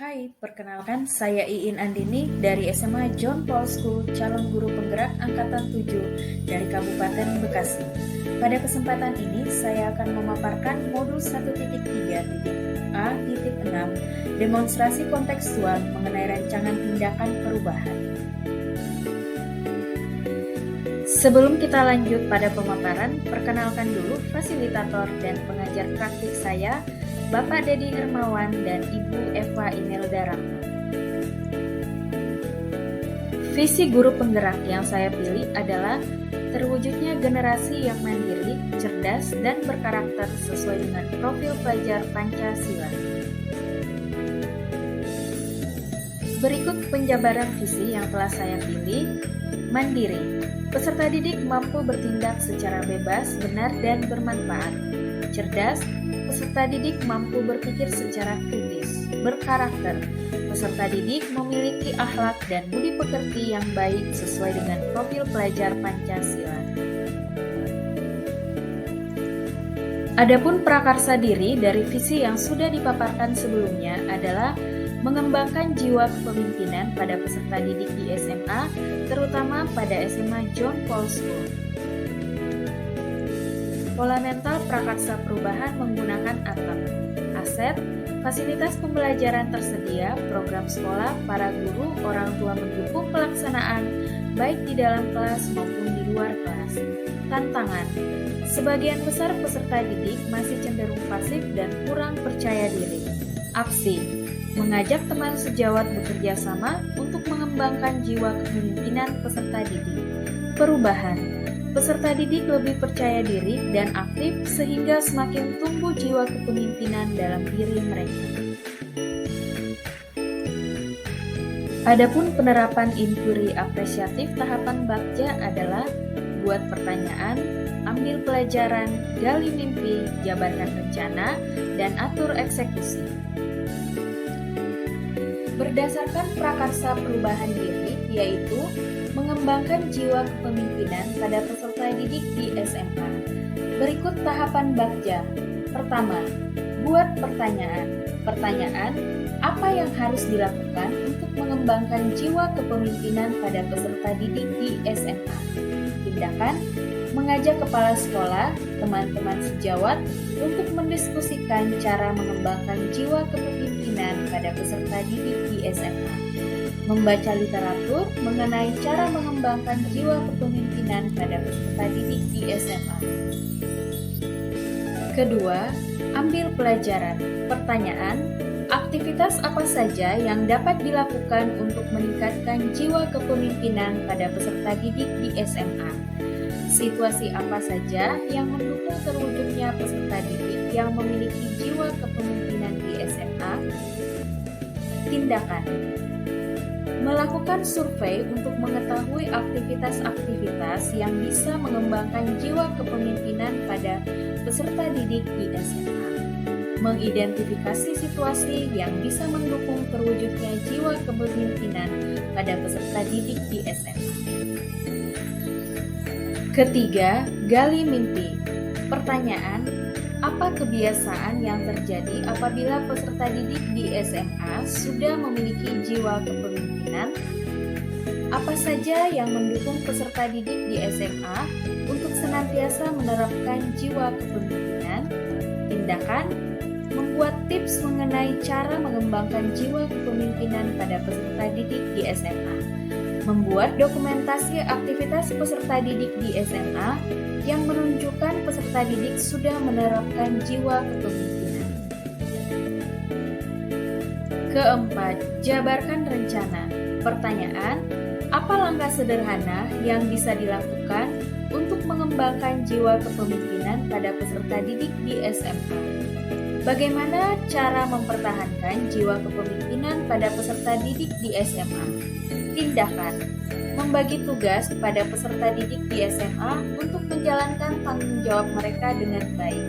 Hai, perkenalkan saya Iin Andini dari SMA John Paul School, calon guru penggerak Angkatan 7 dari Kabupaten Bekasi. Pada kesempatan ini, saya akan memaparkan modul 1.3.A.6, demonstrasi kontekstual mengenai rancangan tindakan perubahan. Sebelum kita lanjut pada pemaparan, perkenalkan dulu fasilitator dan pengajar praktik saya, Bapak Dedi Hermawan dan Ibu Eva Imelda Rahma. Visi guru penggerak yang saya pilih adalah terwujudnya generasi yang mandiri, cerdas, dan berkarakter sesuai dengan profil pelajar Pancasila. Berikut penjabaran visi yang telah saya pilih. Mandiri. Peserta didik mampu bertindak secara bebas, benar, dan bermanfaat. Cerdas. Peserta didik mampu berpikir secara kritis. Berkarakter. Peserta didik memiliki akhlak dan budi pekerti yang baik sesuai dengan profil pelajar Pancasila. Adapun prakarsa diri dari visi yang sudah dipaparkan sebelumnya adalah mengembangkan jiwa kepemimpinan pada peserta didik di SMA, terutama pada SMA John Paul School. Pola mental prakarsa perubahan menggunakan ATAP, aset, fasilitas pembelajaran tersedia, program sekolah, para guru, orang tua mendukung pelaksanaan, baik di dalam kelas maupun di luar kelas. Tantangan, sebagian besar peserta didik masih cenderung pasif dan kurang percaya diri. Aksi, mengajak teman sejawat bekerja sama untuk mengembangkan jiwa kepemimpinan peserta didik. Perubahan, peserta didik lebih percaya diri dan aktif sehingga semakin tumbuh jiwa kepemimpinan dalam diri mereka. Adapun penerapan inquiry apresiatif tahapan Bagja adalah buat pertanyaan, ambil pelajaran, gali mimpi, jabarkan rencana, dan atur eksekusi. Berdasarkan prakarsa perubahan diri, yaitu mengembangkan jiwa kepemimpinan pada peserta didik di SMA. Berikut tahapan Bagja. Pertama, buat pertanyaan. Pertanyaan, apa yang harus dilakukan untuk mengembangkan jiwa kepemimpinan pada peserta didik di SMA? Tindakan, mengajak kepala sekolah, teman-teman sejawat untuk mendiskusikan cara mengembangkan jiwa kepemimpinan pada peserta didik di SMA. Membaca literatur mengenai cara mengembangkan jiwa kepemimpinan pada peserta didik di SMA. Kedua, ambil pelajaran. Pertanyaan, aktivitas apa saja yang dapat dilakukan untuk meningkatkan jiwa kepemimpinan pada peserta didik di SMA? Situasi apa saja yang mendukung terwujudnya peserta didik yang memiliki jiwa kepemimpinan di SMA? Tindakan, melakukan survei untuk mengetahui aktivitas-aktivitas yang bisa mengembangkan jiwa kepemimpinan pada peserta didik di SMA. Mengidentifikasi situasi yang bisa mendukung terwujudnya jiwa kepemimpinan pada peserta didik di SMA. Ketiga, gali mimpi. Pertanyaan, apa kebiasaan yang terjadi apabila peserta didik di SMA sudah memiliki jiwa kepemimpinan? Apa saja yang mendukung peserta didik di SMA untuk senantiasa menerapkan jiwa kepemimpinan? Tindakan, membuat tips mengenai cara mengembangkan jiwa kepemimpinan pada peserta didik di SMA. Membuat dokumentasi aktivitas peserta didik di SMA yang menunjukkan peserta didik sudah menerapkan jiwa kepemimpinan. Keempat, jabarkan rencana. Pertanyaan, apa langkah sederhana yang bisa dilakukan untuk mengembangkan jiwa kepemimpinan pada peserta didik di SMA? Bagaimana cara mempertahankan jiwa kepemimpinan pada peserta didik di SMA? Tindakan, membagi tugas kepada peserta didik di SMA untuk menjalankan tanggung jawab mereka dengan baik.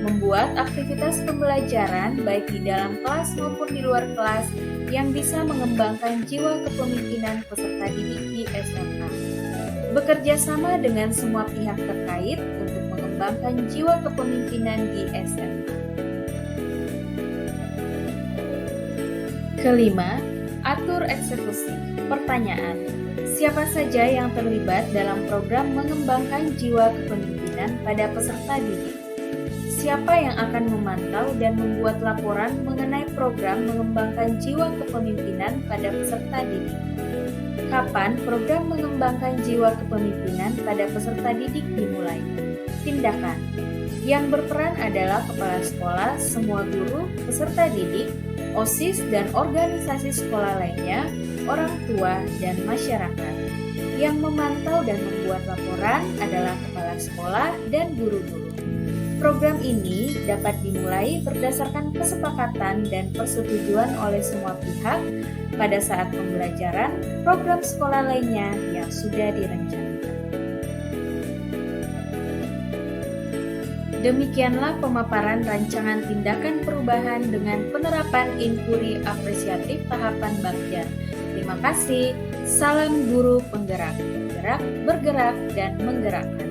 Membuat aktivitas pembelajaran baik di dalam kelas maupun di luar kelas yang bisa mengembangkan jiwa kepemimpinan peserta didik di SMA. Bekerja sama dengan semua pihak terkait untuk mengembangkan jiwa kepemimpinan di SMA. Kelima, atur eksekusi. Pertanyaan, siapa saja yang terlibat dalam program mengembangkan jiwa kepemimpinan pada peserta didik? Siapa yang akan memantau dan membuat laporan mengenai program mengembangkan jiwa kepemimpinan pada peserta didik? Kapan program mengembangkan jiwa kepemimpinan pada peserta didik dimulai? Tindakan. Yang berperan adalah kepala sekolah, semua guru, peserta didik, OSIS dan organisasi sekolah lainnya, orang tua, dan masyarakat. Yang memantau dan membuat laporan adalah kepala sekolah dan guru-guru. Program ini dapat dimulai berdasarkan kesepakatan dan persetujuan oleh semua pihak pada saat pembelajaran program sekolah lainnya yang sudah direncanakan. Demikianlah pemaparan rancangan tindakan perubahan dengan penerapan inquiry apresiatif tahapan Bagja. Terima kasih. Salam guru penggerak, bergerak, dan menggerakkan.